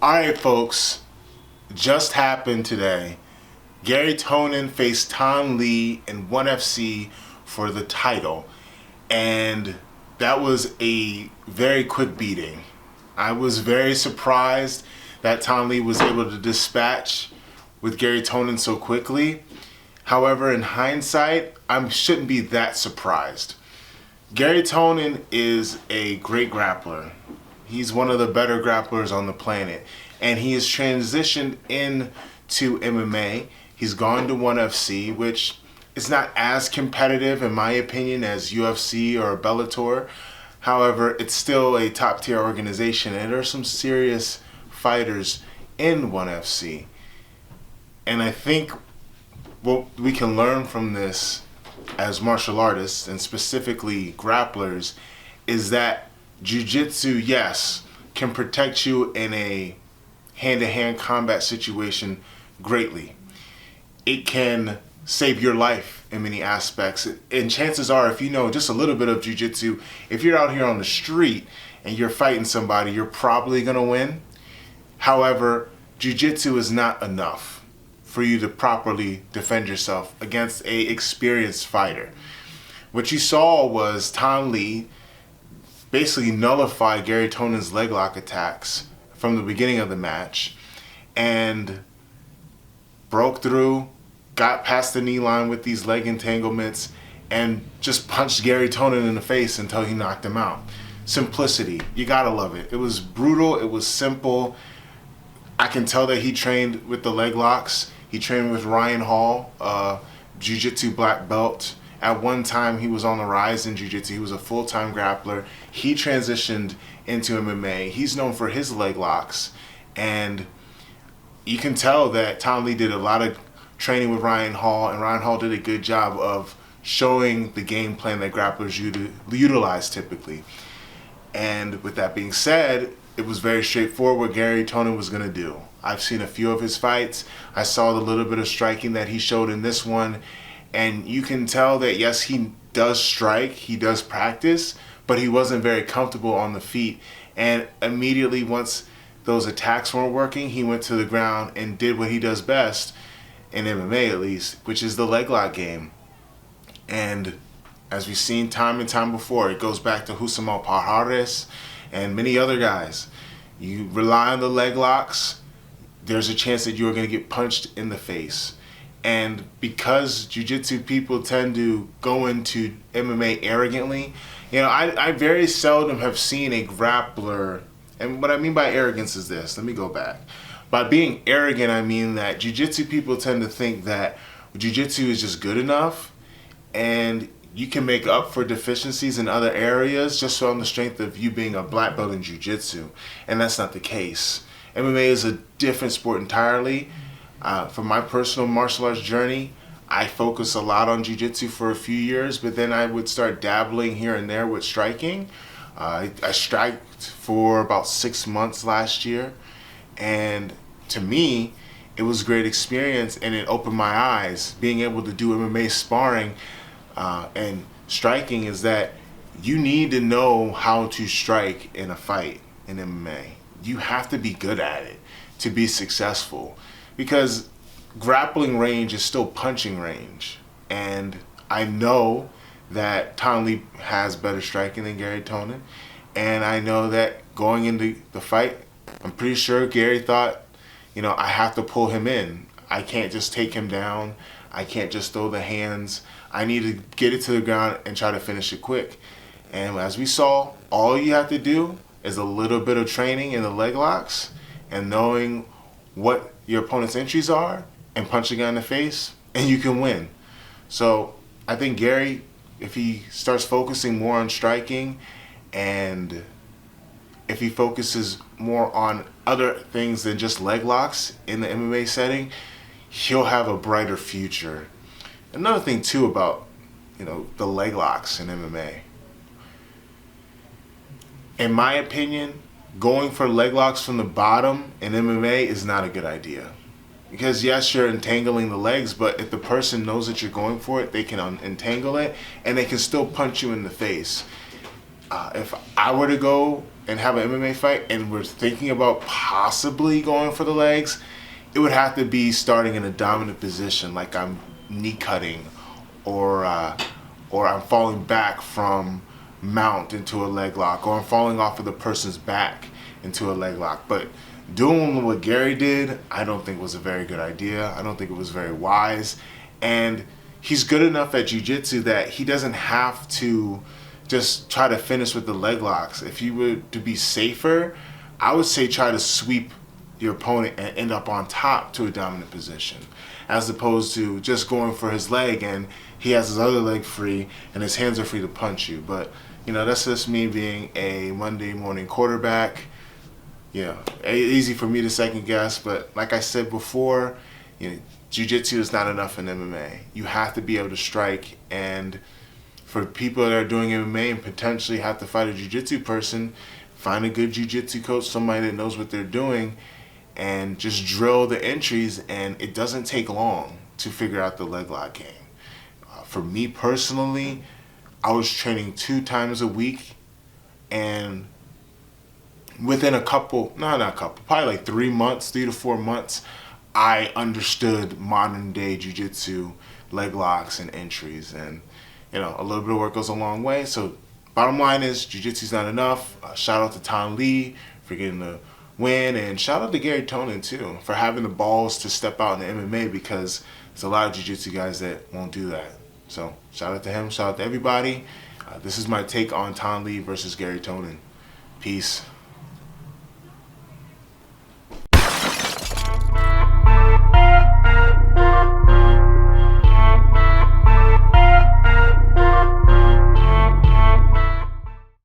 Alright folks, just happened today. Garry Tonon faced Tom Lee in ONE FC for the title, and that was a very quick beating. I was very surprised that Tom Lee was able to dispatch with Garry Tonon so quickly. However, in hindsight, I shouldn't be that surprised. Garry Tonon is a great grappler. He's one of the better grapplers on the planet, and he has transitioned into MMA. He's gone to ONE FC, which is not as competitive in my opinion as UFC or Bellator. However, it's still a top tier organization, and there are some serious fighters in ONE FC. And I think what we can learn from this as martial artists, and specifically grapplers, is that jiu-jitsu, yes, can protect you in a hand-to-hand combat situation greatly. It can save your life in many aspects. And chances are, if you know just a little bit of jiu-jitsu, if you're out here on the street and you're fighting somebody, you're probably going to win. However, jiu-jitsu is not enough for you to properly defend yourself against a experienced fighter. What you saw was Tom Lee basically nullify Garry Tonon's leg lock attacks from the beginning of the match and broke through, got past the knee line with these leg entanglements, and just punched Garry Tonon in the face until he knocked him out. Simplicity, you gotta love it. It was brutal, it was simple. I can tell that he trained with the leg locks. He trained with Ryan Hall, jiu-jitsu black belt. At one time, he was on the rise in jiu-jitsu. He was a full-time grappler. He transitioned into MMA. He's known for his leg locks. And you can tell that Tom Lee did a lot of training with Ryan Hall, and Ryan Hall did a good job of showing the game plan that grapplers utilize typically. And with that being said, it was very straightforward what Garry Tonon was going to do. I've seen a few of his fights. I saw the little bit of striking that he showed in this one. And you can tell that, yes, he does strike, he does practice, but he wasn't very comfortable on the feet. And immediately once those attacks weren't working, he went to the ground and did what he does best, in MMA at least, which is the leg lock game. And as we've seen time and time before, it goes back to Husamal Pajares and many other guys. You rely on the leg locks, there's a chance that you're going to get punched in the face. And because jiu-jitsu people tend to go into MMA arrogantly, I very seldom have seen a grappler, and what I mean by arrogance is this, let me go back. By being arrogant, I mean that jiu-jitsu people tend to think that jiu-jitsu is just good enough and you can make up for deficiencies in other areas just on the strength of you being a black belt in jiu-jitsu, and that's not the case. MMA is a different sport entirely. For my personal martial arts journey, I focused a lot on jiu-jitsu for a few years, but then I would start dabbling here and there with striking. I striked for about 6 months last year, and to me, it was a great experience, and it opened my eyes. Being able to do MMA sparring and striking is that you need to know how to strike in a fight in MMA. You have to be good at it to be successful. Because grappling range is still punching range. And I know that Tom Lee has better striking than Garry Tonon. And I know that going into the fight, I'm pretty sure Garry thought, I have to pull him in. I can't just take him down. I can't just throw the hands. I need to get it to the ground and try to finish it quick. And as we saw, all you have to do is a little bit of training in the leg locks and knowing what your opponent's entries are and punch a guy in the face, and you can win. So I think Garry, if he starts focusing more on striking and if he focuses more on other things than just leg locks in the MMA setting, he'll have a brighter future. Another thing too about the leg locks in MMA. In my opinion, going for leg locks from the bottom in MMA is not a good idea. Because yes, you're entangling the legs, but if the person knows that you're going for it, they can unentangle it and they can still punch you in the face. If I were to go and have an MMA fight and we're thinking about possibly going for the legs, it would have to be starting in a dominant position, like I'm knee cutting, or I'm falling back from mount into a leg lock, or I'm falling off of the person's back into a leg lock. But doing what Garry did, I don't think was a very good idea. I don't think it was very wise. And he's good enough at jiu-jitsu that he doesn't have to just try to finish with the leg locks. If you were to be safer, I would say try to sweep your opponent and end up on top to a dominant position, as opposed to just going for his leg and he has his other leg free and his hands are free to punch you. But that's just me being a Monday morning quarterback. Easy for me to second guess, but like I said before, jiu-jitsu is not enough in MMA. You have to be able to strike, and for people that are doing MMA and potentially have to fight a jiu-jitsu person, find a good jiu-jitsu coach, somebody that knows what they're doing, and just drill the entries, and it doesn't take long to figure out the leg lock game. For me personally, I was training 2 times a week, and within probably like 3 months, 3 to 4 months, I understood modern day jiu-jitsu leg locks and entries, and a little bit of work goes a long way. So bottom line is, jiu-jitsu's not enough. Shout out to Ton Lee for getting the win, and shout out to Garry Tonon too for having the balls to step out in the MMA, because there's a lot of jiu-jitsu guys that won't do that. So shout out to him, shout out to everybody. This is my take on Ton Lee versus Garry Tonon. Peace.